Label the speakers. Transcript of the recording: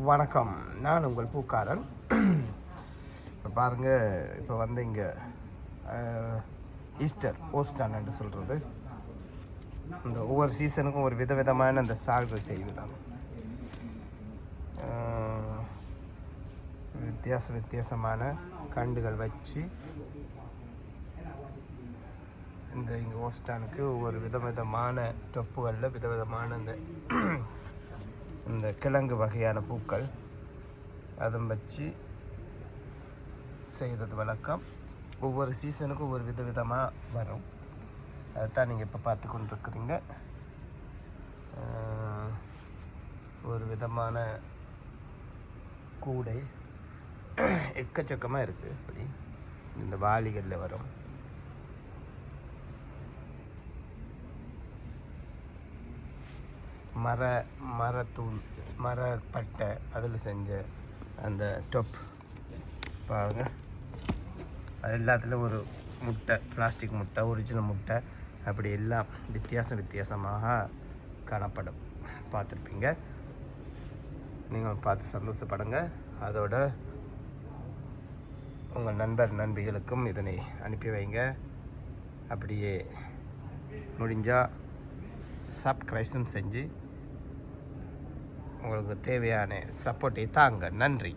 Speaker 1: வணக்கம், நான் உங்கள் பூக்காரன். இப்போ பாருங்கள், இப்போ வந்து இங்கே ஈஸ்டர் ஓஸ்டான் என்று சொல்கிறது. இந்த ஒவ்வொரு சீசனுக்கும் ஒரு விதவிதமான இந்த ஸ்டால்கள் செய்விடலாம். வித்தியாசமான கண்டுகள் வச்சு இந்த இங்கே ஓஸ்டானுக்கு ஒவ்வொரு விதவிதமான டொப்புகளில் விதவிதமான இந்த கிழங்கு வகையான பூக்கள் அதை வச்சு செய்கிறது வழக்கம். ஒவ்வொரு சீசனுக்கும் ஒவ்வொரு விதவிதமாக வரும். அதுதான் நீங்கள் இப்போ பார்த்து கொண்டிருக்கிறீங்க. ஒரு விதமான கூடை எக்கச்சக்கமாக இருக்குது. அப்படி இந்த வாளிகளில் வரும். மரத்தூள் மரப்பட்டை அதில் செஞ்ச அந்த டொப் பாருங்கள். அது எல்லாத்துலேயும் ஒரு முட்டை, பிளாஸ்டிக் முட்டை, ஒரிஜினல் முட்டை, அப்படி எல்லாம் வித்தியாசமாக காணப்படும். பார்த்துருப்பீங்க. நீங்கள் பார்த்து சந்தோஷப்படுங்க. அதோட உங்கள் நண்பிகளுக்கும் இதனை அனுப்பி வைங்க. அப்படியே முடிஞ்சால் சப்ஸ்கிரைபும் செஞ்சு உங்களுக்கு தேவையான சப்போர்ட்டை தாங்க. நன்றி.